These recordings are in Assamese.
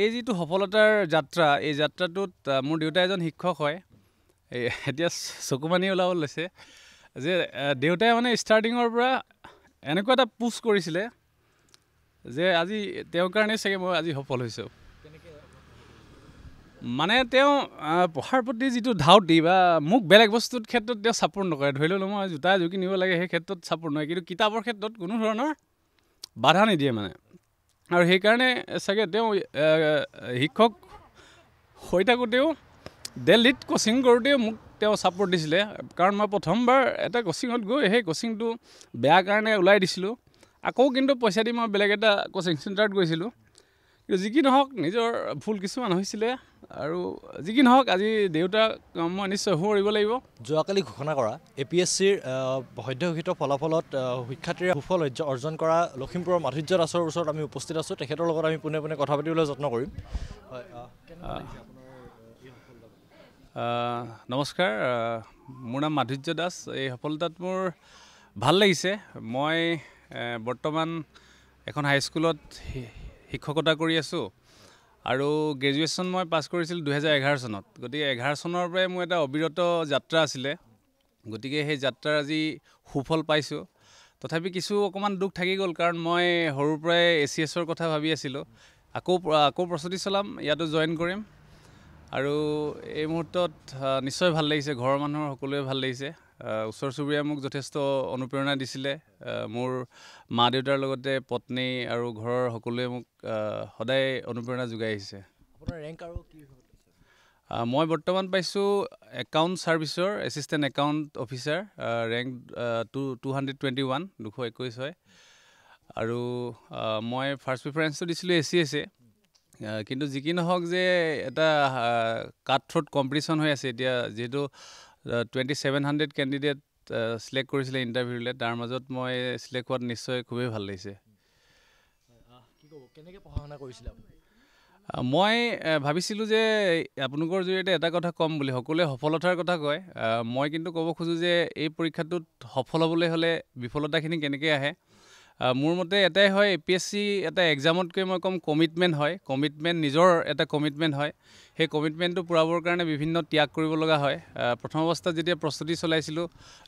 এই যিটো সফলতাৰ যাত্ৰা এই যাত্ৰাটোত মোৰ দেউতা এজন শিক্ষক হয় এতিয়া চকুমানি ওলাব লৈছে যে দেউতাই মানে ষ্টাৰ্টিঙৰ পৰা এনেকুৱা এটা পুছ কৰিছিলে যে আজি তেওঁৰ কাৰণে চাগে মই আজি সফল হৈছোঁ মানে তেওঁ পঢ়াৰ প্ৰতি যিটো ধাউতি বা মোক বেলেগ বস্তুৰ ক্ষেত্ৰত তেওঁ ছাপোৰ্ট নকৰে ধৰি ললোঁ মই জোতা এযোৰ কিনিব লাগে সেই ক্ষেত্ৰত ছাপোৰ্ট নকৰে কিন্তু কিতাপৰ ক্ষেত্ৰত কোনো ধৰণৰ বাধা নিদিয়ে মানে আৰু সেইকাৰণে চাগে তেওঁ শিক্ষক হৈ থাকোঁতেও দিল্লীত কোচিং কৰোঁতেও মোক তেওঁ ছাপোৰ্ট দিছিলে কাৰণ মই প্ৰথমবাৰ এটা কোচিঙত গৈ সেই কোচিংটো বেয়া কাৰণে ওলাই দিছিলোঁ আকৌ কিন্তু পইচা দি মই বেলেগ এটা কোচিং চেণ্টাৰত গৈছিলোঁ কিন্তু যি কি নহওক নিজৰ ভুল কিছুমান হৈছিলে আৰু যি কি নহওক আজি দেউতাক মই নিশ্চয় সুঁৱৰিব লাগিব যোৱাকালি ঘোষণা কৰা APSCৰ সদ্যঘোষিত ফলাফলত শিক্ষাৰ্থীৰে সুফল অৰ্জন কৰা লখিমপুৰৰ মাধুৰ্য দাসৰ ওচৰত আমি উপস্থিত আছোঁ তেখেতৰ লগত আমি পোনে পোনে কথা পাতিবলৈ যত্ন কৰিম নমস্কাৰ মোৰ নাম মাধুৰ্য দাস এই সফলতাত মোৰ ভাল লাগিছে মই বৰ্তমান এখন হাইস্কুলত শিক্ষকতা কৰি আছোঁ আৰু গ্ৰেজুৱেশ্যন মই পাছ কৰিছিলোঁ 2011 চনত গতিকে 11 চনৰ পৰাই মোৰ এটা অবিৰত যাত্ৰা আছিলে গতিকে সেই যাত্ৰাৰ আজি সুফল পাইছোঁ তথাপি কিছু অকণমান দুখ থাকি গ'ল কাৰণ মই সৰুৰ পৰাই ACSৰ কথা ভাবি আছিলোঁ আকৌ প্ৰস্তুতি চলাম ইয়াতো জইন কৰিম আৰু এই মুহূৰ্তত নিশ্চয় ভাল লাগিছে ঘৰৰ মানুহৰ সকলোৱে ভাল লাগিছে ওচৰ চুবুৰীয়া মোক যথেষ্ট অনুপ্ৰেৰণা দিছিলে মোৰ মা দেউতাৰ লগতে পত্নী আৰু ঘৰৰ সকলোৱে মোক সদায় অনুপ্ৰেৰণা যোগাই আহিছে আপোনাৰ ৰেংক আৰু কি মই বৰ্তমান পাইছোঁ একাউণ্ট ছাৰ্ভিচৰ এছিষ্টেণ্ট একাউণ্ট অফিচাৰ ৰেংক 221 হয় আৰু মই ফাৰ্ষ্ট প্ৰিফাৰেঞ্চটো দিছিলোঁ ACS কিন্তু যি কি নহওক যে এটা কাট থ্ৰ'ট কম্পিটিশ্যন হৈ আছে এতিয়া যিহেতু 2700 কেণ্ডিডেট চিলেক্ট কৰিছিলে ইণ্টাৰভিউলৈ তাৰ মাজত মই চিলেক্ট হোৱাত নিশ্চয় খুবেই ভাল লাগিছে কেনেকৈ পঢ়া শুনা কৰিছিলে মই ভাবিছিলোঁ যে আপোনালোকৰ জৰিয়তে এটা কথা ক'ম বুলি সকলোৱে সফলতাৰ কথা কয় মই কিন্তু ক'ব খোজোঁ যে এই পৰীক্ষাটোত সফল হ'বলৈ হ'লে বিফলতাখিনি কেনেকৈ আহে মোৰ মতে এটাই হয় APSC এটা এক্সামতকৈ মই ক'ম কমিটমেণ্ট হয় কমিটমেণ্ট নিজৰ এটা কমিটমেণ্ট হয় সেই কমিটমেণ্টটো পূৰাবৰ কাৰণে বিভিন্ন ত্যাগ কৰিব লগা হয় প্ৰথম অৱস্থাত যেতিয়া প্ৰস্তুতি চলাইছিলোঁ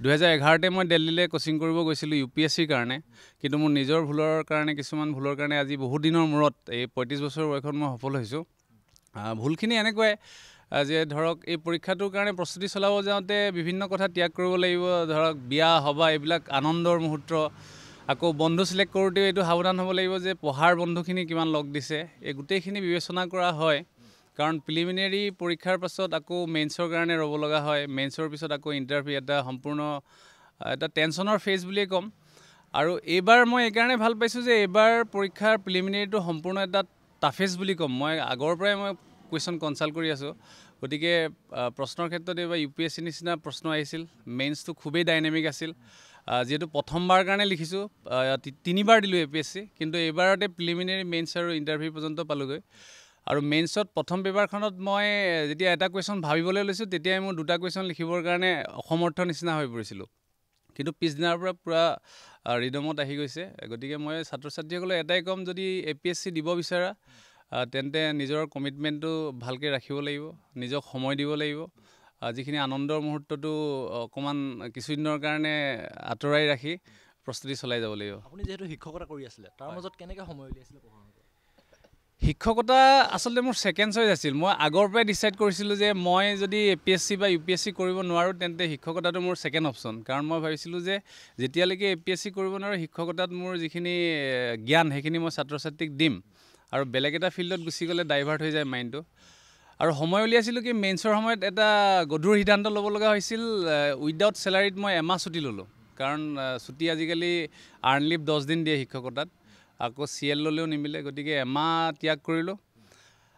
2011তে মই দিল্লীলৈ কোচিং কৰিব গৈছিলোঁ UPSCৰ কাৰণে কিন্তু মোৰ নিজৰ কিছুমান ভুলৰ কাৰণে আজি বহুত দিনৰ মূৰত এই 35 বছৰ বয়সত মই সফল হৈছোঁ ভুলখিনি এনেকুৱাই যে ধৰক এই পৰীক্ষাটোৰ কাৰণে প্ৰস্তুতি চলাব যাওঁতে বিভিন্ন কথা ত্যাগ কৰিব লাগিব ধৰক বিয়া সবাহ এইবিলাক আনন্দৰ মুহূৰ্ত আকৌ বন্ধু চিলেক্ট কৰোঁতেও এইটো সাৱধান হ'ব লাগিব যে পঢ়াৰ বন্ধুখিনি কিমান লগ দিছে এই গোটেইখিনি বিবেচনা কৰা হয় কাৰণ প্ৰিলিমিনেৰী পৰীক্ষাৰ পাছত আকৌ মেইনছৰ কাৰণে ৰ'ব লগা হয় মেইনছৰ পিছত আকৌ ইণ্টাৰভিউ এটা সম্পূৰ্ণ এটা টেনশ্যনৰ ফেজ বুলিয়েই ক'ম আৰু এইবাৰ মই এইকাৰণে ভাল পাইছোঁ যে এইবাৰ পৰীক্ষাৰ প্ৰিলিমিনেৰীটো সম্পূৰ্ণ এটা টাফেষ্ট বুলি ক'ম মই আগৰ পৰাই মই কুৱেশ্যন কনচাল্ট কৰি আছোঁ গতিকে প্ৰশ্নৰ ক্ষেত্ৰত এইবাৰ UPSC নিচিনা প্ৰশ্ন আহিছিল মেইনছটো খুবেই ডাইনামিক আছিল যিহেতু প্ৰথমবাৰ কাৰণে লিখিছোঁ 3বাৰ দিলোঁ APSC কিন্তু এইবাৰতে প্ৰিলিমিনেৰী মেইনছ আৰু ইণ্টাৰভিউ পৰ্যন্ত পালোঁগৈ আৰু মেইনছত প্ৰথম পেপাৰখনত মই যেতিয়া এটা কুৱেশ্যন ভাবিবলৈ লৈছোঁ তেতিয়াই মোৰ দুটা কুৱেশ্যন লিখিবৰ কাৰণে অসমৰ্থ নিচিনা হৈ পৰিছিলোঁ কিন্তু পিছদিনাৰ পৰা পূৰা ৰিদমত আহি গৈছে গতিকে মই ছাত্ৰ ছাত্ৰীসকলক এটাই ক'ম যদি APSC দিব বিচাৰা তেন্তে নিজৰ কমিটমেণ্টটো ভালকৈ ৰাখিব লাগিব নিজক সময় দিব লাগিব যিখিনি আনন্দৰ মুহূৰ্তটো অকণমান কিছুদিনৰ কাৰণে আঁতৰাই ৰাখি প্ৰস্তুতি চলাই যাব লাগিব আপুনি যিহেতু শিক্ষকতা কৰি আছিলে তাৰ মাজত কেনেকৈ সময় উলিয়াইছিলে শিক্ষকতা আচলতে মোৰ ছেকেণ্ড চইচ আছিল মই আগৰ পৰাই ডিচাইড কৰিছিলোঁ যে মই যদি APSC বা UPSC কৰিব নোৱাৰোঁ তেন্তে শিক্ষকতাটো মোৰ ছেকেণ্ড অপশ্যন কাৰণ মই ভাবিছিলোঁ যে যেতিয়ালৈকে APSC কৰিব নোৱাৰোঁ শিক্ষকতাত মোৰ যিখিনি জ্ঞান সেইখিনি মই ছাত্ৰ ছাত্ৰীক দিম আৰু বেলেগ এটা ফিল্ডত গুচি গ'লে ডাইভাৰ্ট হৈ যায় মাইণ্ডটো আৰু সময় উলিয়াইছিলোঁ কি মেইনছৰ সময়ত এটা গধুৰ সিদ্ধান্ত ল'ব লগা হৈছিল উইদাউট চেলাৰীত মই এমাহ ছুটি ল'লোঁ কাৰণ ছুটি আজিকালি আৰ্ণ লিভ 10 দিন দিয়ে শিক্ষকতাত আকৌ CL ল'লেও নিমিলে গতিকে এমাহ ত্যাগ কৰিলোঁ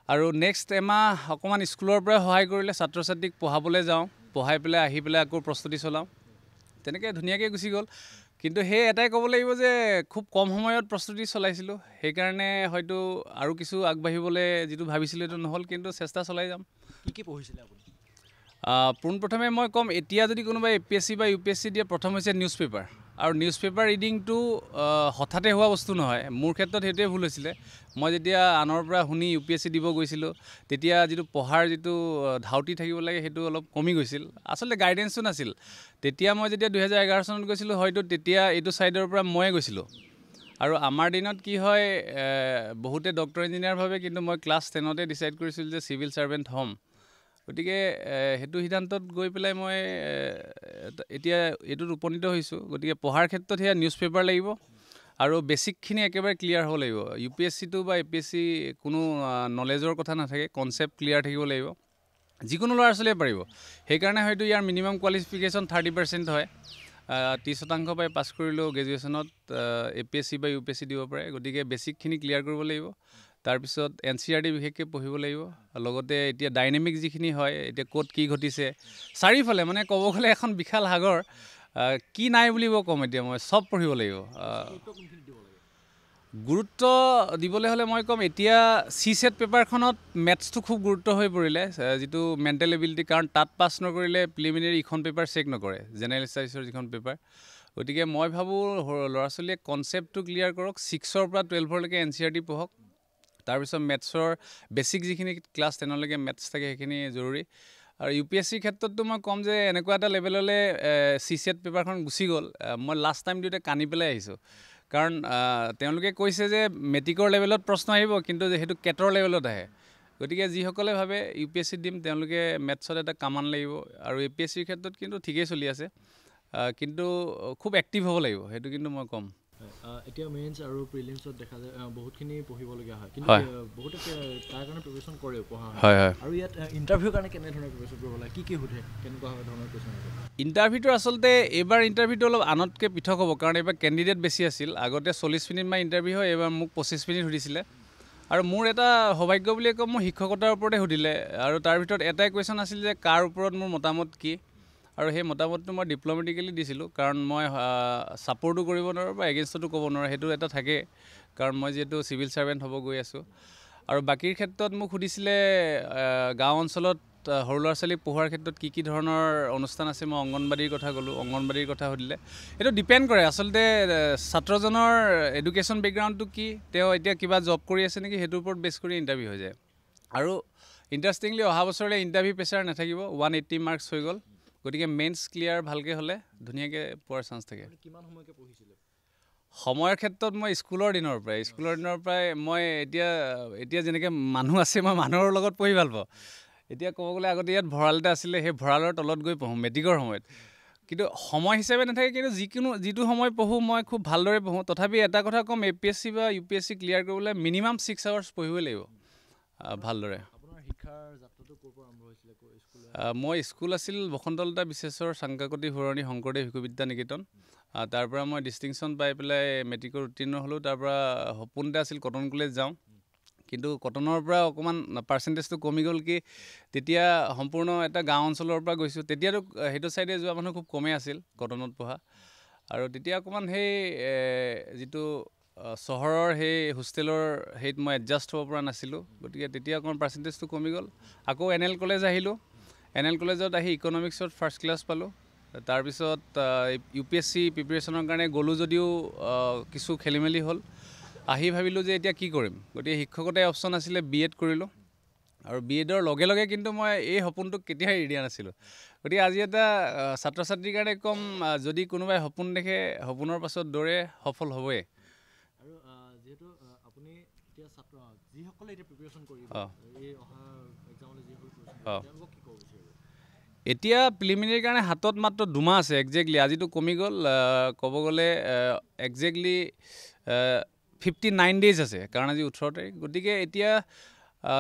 আৰু নেক্সট এমাহ অকণমান স্কুলৰ পৰাই সহায় কৰিলে ছাত্ৰ ছাত্ৰীক পঢ়াবলৈ যাওঁ পঢ়াই পেলাই আহি পেলাই আকৌ প্ৰস্তুতি চলাওঁ তেনেকৈ ধুনীয়াকৈ গুচি গ'ল কিন্তু সেই এটাই ক'ব লাগিব যে খুব কম সময়ত প্ৰস্তুতি চলাইছিলোঁ সেইকাৰণে হয়তো আৰু কিছু আগবাঢ়িবলৈ যিটো ভাবিছিলোঁ এইটো নহ'ল কিন্তু চেষ্টা চলাই যাম কি পঢ়িছিলে আপুনি পোনপ্ৰথমে মই ক'ম এতিয়া যদি কোনোবাই APSC বা UPSC দিয়ে প্ৰথম হৈছে নিউজ পেপাৰ আৰু নিউজ পেপাৰ ৰিডিংটো হঠাতে হোৱা বস্তু নহয়। মোৰ ক্ষেত্ৰত সেইটোৱে ভুল হৈছিলে। মই যেতিয়া আনৰ পৰা শুনি UPSC দিব গৈছিলোঁ, তেতিয়া যিটো পঢ়াৰ যিটো ধাউতি থাকিব লাগে সেইটো অলপ কমি গৈছিল। আচলতে গাইডেঞ্চো নাছিল। তেতিয়া মই যেতিয়া 2011 চনত গৈছিলোঁ, হয়তো তেতিয়া এইটো ছাইডৰ পৰা ময়ে গৈছিলোঁ। আৰু আমাৰ দিনত কি হয়, বহুতে ডক্টৰ ইঞ্জিনিয়াৰ ভাবে, কিন্তু মই ক্লাছ 10তে ডিচাইড কৰিছিলোঁ যে চিভিল ছাৰ্ভেণ্ট হ'ম। গতিকে সেইটো সিদ্ধান্তত গৈ পেলাই মই এতিয়া এইটোত উপনীত হৈছোঁ। গতিকে পঢ়াৰ ক্ষেত্ৰত সেয়া নিউজ পেপাৰ লাগিব আৰু বেছিকখিনি একেবাৰে ক্লিয়াৰ হ'ব লাগিব। UPSCটো বা APSC কোনো নলেজৰ কথা নাথাকে, কনচেপ্ট ক্লিয়াৰ থাকিব লাগিব। যিকোনো ল'ৰা ছোৱালীয়ে পাৰিব। সেইকাৰণে হয়তো ইয়াৰ মিনিমাম কোৱালিফিকেশ্যন 30% হয়। 30% পাই পাছ কৰিলেও গ্ৰেজুৱেশ্যনত APSC বা UPSC দিব পাৰে। গতিকে বেছিকখিনি ক্লিয়াৰ কৰিব লাগিব। তাৰপিছত NCERT বিশেষকৈ পঢ়িব লাগিব। লগতে এতিয়া ডাইনেমিক যিখিনি হয়, এতিয়া ক'ত কি ঘটিছে চাৰিওফালে, মানে ক'ব গ'লে এখন বিশাল সাগৰ, কি নাই বুলিব ক'ম। এতিয়া মই চব পঢ়িব লাগিব। গুৰুত্ব দিবলৈ হ'লে মই ক'ম, এতিয়া CSET পেপাৰখনত মেথছটো খুব গুৰুত্ব হৈ পৰিলে, যিটো মেণ্টেল এবিলিটি। কাৰণ তাত পাছ নকৰিলে প্ৰিলিমিনেৰী ইখন পেপাৰ চেক নকৰে, জেনেৰেল ষ্টাডিজৰ যিখন পেপাৰ। গতিকে মই ভাবোঁ ল'ৰা ছোৱালীয়ে কনচেপ্টটো ক্লিয়াৰ কৰক, 6ৰ পৰা 12লৈকে NCERT পঢ়ক। তাৰপিছত মেথছৰ বেছিক যিখিনি ক্লাছ 10লৈকে মেথছ থাকে সেইখিনি জৰুৰী। আৰু UPSCৰ ক্ষেত্ৰততো মই ক'ম যে এনেকুৱা এটা লেভেললৈ CSET পেপাৰখন গুচি গ'ল। মই লাষ্ট টাইম দিওঁতে কান্দি পেলাই আহিছোঁ। কাৰণ তেওঁলোকে কৈছে যে মেট্ৰিকৰ লেভেলত প্ৰশ্ন আহিব, কিন্তু সেইটো কেটৰ লেভেলত আহে। গতিকে যিসকলে ভাবে UPSC দিম, তেওঁলোকে মেথছত এটা কামান লাগিব। আৰু APSCৰ ক্ষেত্ৰত কিন্তু ঠিকেই চলি আছে, কিন্তু খুব এক্টিভ হ'ব লাগিব, সেইটো কিন্তু মই ক'ম। এতিয়া মেইনছ আৰু প্ৰিলিমছত দেখা যায় বহুতখিনি পঢ়িবলগীয়া হয়, কিন্তু বহুতে তাৰ কাৰণে প্ৰিপেৰেশ্যন কৰে, পঢ়া হয়। আৰু ইয়াত ইণ্টাৰভিউৰ কাৰণে কেনেধৰণৰ প্ৰিপেৰেশ্যন কৰিব লাগে, কি সুধে, কেনেকুৱা ধৰণৰ কুৱেশ্যন আছে? ইণ্টাৰভিউটো আচলতে এইবাৰ ইণ্টাৰভিউটো অলপ আনতকৈ পৃথক হ'ব, কাৰণ এইবাৰ কেণ্ডিডেট বেছি আছিল। আগতে 40 মিনিটমান ইণ্টাৰভিউ হয়, এইবাৰ মোক 25 মিনিট সুধিছিলে। আৰু মোৰ এটা সৌভাগ্য বুলিয়ে ক'ম, মোৰ শিক্ষকতাৰ ওপৰতে সুধিলে। আৰু তাৰ ভিতৰত এটাই কুৱেশ্যন আছিল যে কাৰ ওপৰত মোৰ মতামত কি। আৰু সেই মতামতটো মই ডিপ্ল'মেটিকেলি দিছিলোঁ, কাৰণ মই ছাপৰ্টো কৰিব নোৱাৰোঁ বা এগেইনষ্টতো ক'ব নোৱাৰোঁ, সেইটো এটা থাকে। কাৰণ মই যিহেতু চিভিল ছাৰ্ভেণ্ট হ'ব গৈ আছোঁ। আৰু বাকীৰ ক্ষেত্ৰত মোক সুধিছিলে গাঁও অঞ্চলত সৰু ল'ৰা ছোৱালীক পঢ়োৱাৰ ক্ষেত্ৰত কি ধৰণৰ অনুষ্ঠান আছে। মই অংগনবাড়ীৰ কথা ক'লোঁ, অংগনবাড়ীৰ কথা সুধিলে। এইটো ডিপেণ্ড কৰে আচলতে ছাত্ৰজনৰ এডুকেশ্যন বেকগ্ৰাউণ্ডটো কি, তেওঁ এতিয়া কিবা জব কৰি আছে নেকি, সেইটোৰ ওপৰত বেছ কৰি ইণ্টাৰভিউ হৈ যায়। আৰু ইণ্টাৰেষ্টিংলি অহা বছৰলৈ ইণ্টাৰভিউ প্ৰেছাৰ নাথাকিব, 180 মাৰ্কছ হৈ গ'ল। গতিকে মেইনছ ক্লিয়াৰ ভালকৈ হ'লে ধুনীয়াকৈ পোৱাৰ চান্স থাকে। কিমান সময়কৈ পঢ়িছিলে? সময়ৰ ক্ষেত্ৰত মই স্কুলৰ দিনৰ পৰাই মই এতিয়া যেনেকৈ মানুহ আছে, মই মানুহৰ লগত পঢ়ি ভাল পাওঁ। এতিয়া ক'ব গ'লে আগতে ইয়াত ভঁৰাল এটা আছিলে, সেই ভঁৰালৰ তলত গৈ পঢ়োঁ মেট্ৰিকৰ সময়ত। কিন্তু সময় হিচাপে নাথাকে, কিন্তু যিটো সময় পঢ়োঁ মই খুব ভালদৰে পঢ়োঁ। তথাপি এটা কথা ক'ম, APSC বা UPSC ক্লিয়াৰ কৰিবলৈ মিনিমাম 6 আৱাৰ্ছ পঢ়িবই লাগিব ভালদৰে। আপোনাৰ শিক্ষাৰ যাত্ৰাটো ক'ৰ পৰা আৰম্ভ হৈছিলে? মই স্কুল আছিল বসন্তলতা বিশ্বেশ্বৰ চাংকাকতি হুৰণি শংকৰদেৱ শিশু বিদ্যা নিকেতন। তাৰ পৰা মই ডিষ্টিংশ্যন পাই পেলাই মেট্ৰিকৰ উত্তীৰ্ণ হ'লোঁ। তাৰ পৰা সপোন এটা আছিল কটন কলেজ যাওঁ, কিন্তু কটনৰ পৰা অকণমান পাৰ্চেণ্টেজটো কমি গ'ল। কি তেতিয়া সম্পূৰ্ণ এটা গাঁও অঞ্চলৰ পৰা গৈছোঁ, তেতিয়াতো সেইটো ছাইডে যোৱা মানুহ খুব কমেই আছিল কটনত পঢ়া। আৰু তেতিয়া অকণমান সেই যিটো চহৰৰ সেই হোষ্টেলৰ সেইত মই এডজাষ্ট হ'ব পৰা নাছিলোঁ। গতিকে তেতিয়া অকণমান পাৰ্চেণ্টেজটো কমি গ'ল। আকৌ NL কলেজ আহিলোঁ। NL কলেজত আহি ইকনমিক্সত ফাৰ্ষ্ট ক্লাছ পালোঁ। তাৰপিছত UPSC প্ৰিপেৰেশ্যনৰ কাৰণে গ'লোঁ যদিও কিছু খেলি মেলি হ'ল। আহি ভাবিলোঁ যে এতিয়া কি কৰিম, গতিকে শিক্ষকতাই অপশ্যন আছিলে, BEd কৰিলোঁ। আৰু BEdৰ লগে লগে কিন্তু মই এই সপোনটোক কেতিয়াও এৰি দিয়া নাছিলোঁ। গতিকে আজি এটা ছাত্ৰ ছাত্ৰীৰ কাৰণে ক'ম, যদি কোনোবাই সপোন দেখে, সপোনৰ পাছত দৌৰে, সফল হ'বই। আৰু যিহেতু আপুনি এতিয়া ছাত্ৰ, যিসকলে এতিয়া প্ৰিপেৰেশ্যন কৰিব, এই অহা এক্সামলৈ যিসকলে প্ৰিপেৰেশ্যন কৰিব, তেওঁলোকক কি ক'ব বিচাৰিব? এতিয়া প্ৰিলিমিনেৰীৰ কাৰণে হাতত মাত্ৰ 2 মাহ আছে একজেক্টলি। আজিতো কমি গ'ল, ক'ব গ'লে একজেক্টলি 59 ডেইজ আছে, কাৰণ আজি 18 তাৰিখ। গতিকে এতিয়া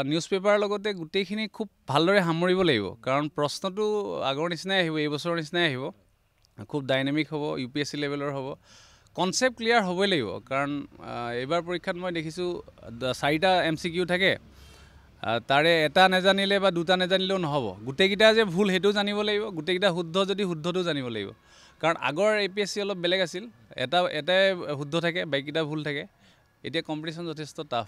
নিউজ পেপাৰৰ লগতে গোটেইখিনি খুব ভালদৰে সামৰিব লাগিব, কাৰণ প্ৰশ্নটো আগৰ নিচিনাই আহিব, এইবছৰৰ নিচিনাই আহিব, খুব ডাইনেমিক হ'ব, UPSC লেভেলৰ হ'ব। কনচেপ্ট ক্লিয়াৰ হ'বই লাগিব, কাৰণ এইবাৰ পৰীক্ষাত মই দেখিছোঁ 4টা MCQ থাকে, তাৰে এটা নেজানিলে বা 2টা নেজানিলেও নহ'ব। গোটেইকেইটা যে ভুল সেইটোও জানিব লাগিব, গোটেইকেইটা শুদ্ধ যদি শুদ্ধটো জানিব লাগিব। কাৰণ আগৰ APSC অলপ বেলেগ আছিল, এটাই শুদ্ধ থাকে, বাকীকেইটা ভুল থাকে। এতিয়া কম্পিটিশ্যন যথেষ্ট টাফ।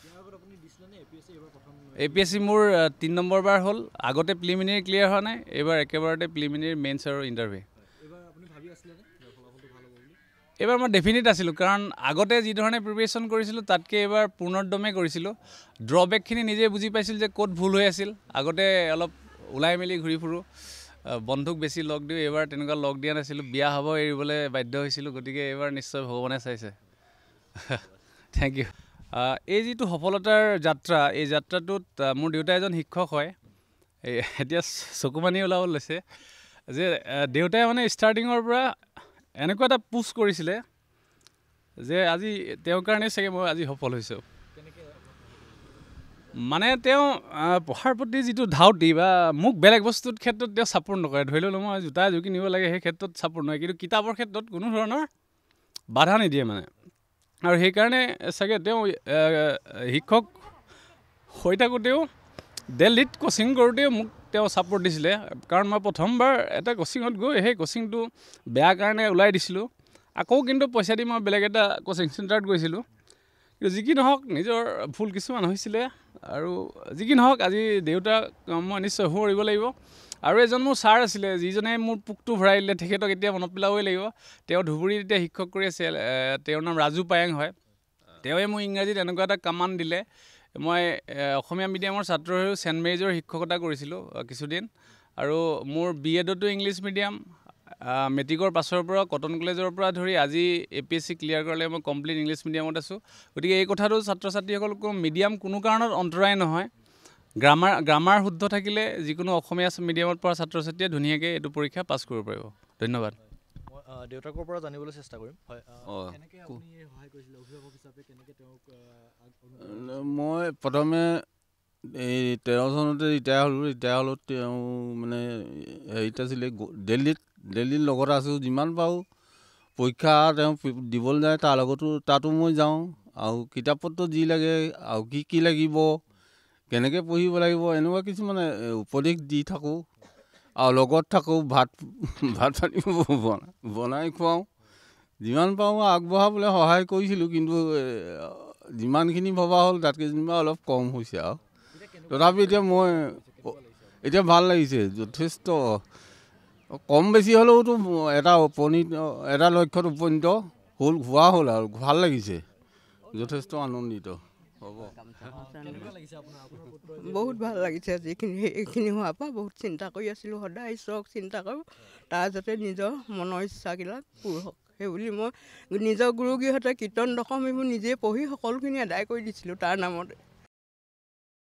APSC মোৰ 3 নম্বৰ বাৰ হ'ল। আগতে প্ৰিলিমিনেৰী ক্লিয়াৰ হোৱা নাই, এইবাৰ একেবাৰতে প্ৰিলিমিনেৰী, মেইনছ আৰু ইণ্টাৰভিউ। এইবাৰ মই ডেফিনিট আছিলোঁ, কাৰণ আগতে যি ধৰণে প্ৰিপেৰেশ্যন কৰিছিলোঁ তাতকৈ এইবাৰ পূৰ্ণোদ্যমে কৰিছিলোঁ। ড্ৰবেকখিনি নিজে বুজি পাইছিলোঁ যে ক'ত ভুল হৈ আছিল। আগতে অলপ ওলাই মেলি ঘূৰি ফুৰোঁ, বন্ধুক বেছি লগ দিওঁ, এইবাৰ তেনেকুৱা লগ দিয়া নাছিলোঁ। বিয়া হ'ব এৰিবলৈ বাধ্য হৈছিলোঁ, গতিকে এইবাৰ নিশ্চয় ভগৱানে চাইছে। Thank you. এই যিটো সফলতাৰ যাত্ৰা, এই যাত্ৰাটোত মোৰ দেউতা এজন শিক্ষক হয়। এতিয়া চকুপানী ওলাব লৈছে যে দেউতাই মানে ষ্টাৰ্টিঙৰ পৰা এনেকুৱা এটা পুছ কৰিছিলে যে আজি তেওঁৰ কাৰণে চাগে মই আজি সফল হৈছোঁ। মানে তেওঁ পঢ়াৰ প্ৰতি যিটো ধাউতি বা মোক বেলেগ বস্তুৰ ক্ষেত্ৰত তেওঁ ছাপোৰ্ট নকৰে। ধৰি লওক মই জোতা এযোৰ কিনিব লাগে, সেই ক্ষেত্ৰত ছাপোৰ্ট নকৰে, কিন্তু কিতাপৰ ক্ষেত্ৰত কোনো ধৰণৰ বাধা নিদিয়ে মানে। আৰু সেইকাৰণে চাগে তেওঁ শিক্ষক হৈ থাকোঁতেও দিল্লীত কোচিং কৰোঁতেও মোক তেওঁ ছাপোৰ্ট দিছিলে। কাৰণ মই প্ৰথমবাৰ এটা কোচিঙত গৈ সেই কোচিংটো বেয়া কাৰণে ওলাই দিছিলোঁ। আকৌ কিন্তু পইচা দি মই বেলেগ এটা কোচিং চেণ্টাৰত গৈছিলোঁ। কিন্তু যি কি নহওক নিজৰ ভুল কিছুমান হৈছিলে, আৰু যি কি নহওক আজি দেউতাক মই নিশ্চয় সুঁৱৰিব লাগিব। আৰু এজন মোৰ ছাৰ আছিলে যিজনে মোৰ পোকটো ভৰাই দিলে, তেখেতক এতিয়া মনত পেলাবই লাগিব। তেওঁ ধুবুৰীত এতিয়া শিক্ষক কৰি আছে, তেওঁৰ নাম ৰাজু পায়েং হয়। তেওঁৱে মোক ইংৰাজীত এনেকুৱা এটা কামান দিলে। মই অসমীয়া মিডিয়ামৰ ছাত্ৰ হৈও ছেণ্ট মেৰিজৰ শিক্ষকতা কৰিছিলোঁ কিছুদিন, আৰু মোৰ BEdতো ইংলিছ মিডিয়াম, মেট্ৰিকৰ পাছৰ পৰা কটন কলেজৰ পৰা ধৰি আজি APSC ক্লিয়াৰ কৰালে মই কমপ্লিট ইংলিছ মিডিয়ামত আছোঁ। গতিকে এই কথাটো ছাত্ৰ ছাত্ৰীসকলক মিডিয়াম কোনো কাৰণত অন্তৰায় নহয়। গ্ৰামাৰ শুদ্ধ থাকিলে যিকোনো অসমীয়া মিডিয়ামত পঢ়া ছাত্ৰ ছাত্ৰীয়ে ধুনীয়াকৈ এইটো পৰীক্ষা পাছ কৰিব পাৰিব। ধন্যবাদ। দেউতাকৰ পৰা জানিবলৈ চেষ্টা কৰিম। মই প্ৰথমে এই 13 চনতে ৰিটায়াৰ হ'লোঁ। ৰিটায়াৰ হ'লত তেওঁ মানে হেৰিত আছিলে দিল্লীত লগত আছোঁ। যিমান পাৰোঁ পৰীক্ষা তেওঁ দিবলৈ যায়, তাৰ লগতো তাতো মই যাওঁ, আৰু কিতাপ পত্ৰ যি লাগে আৰু কি লাগিব, কেনেকৈ পঢ়িব লাগিব, এনেকুৱা কিছুমান উপদেশ দি থাকোঁ। আৰু লগত থাকোঁ, ভাত পানী বনাই খুৱাওঁ। যিমান পাৰোঁ আগবঢ়াবলৈ সহায় কৰিছিলোঁ, কিন্তু যিমানখিনি ভবা হ'ল তাতকৈ যেনিবা অলপ কম হৈছে। আৰু তথাপি এতিয়া ভাল লাগিছে যথেষ্ট। কম বেছি হ'লেওতো এটা লক্ষ্যত উপনীত হোৱা হ'ল, আৰু ভাল লাগিছে, যথেষ্ট আনন্দিত। হ'ব, বহুত ভাল লাগিছে। এইখিনি হোৱাৰ পৰা বহুত চিন্তা কৰি আছিলোঁ, সদায় ঈশ্বৰক চিন্তা কৰোঁ, তাৰ যাতে নিজৰ মনৰ ইচ্ছাবিলাক পূৰ হওক সেইবুলি মই নিজৰ গুৰুগৃহতে কীৰ্তন দশম এইবোৰ নিজে পঢ়ি সকলোখিনি আদায় কৰি দিছিলোঁ তাৰ নামতে।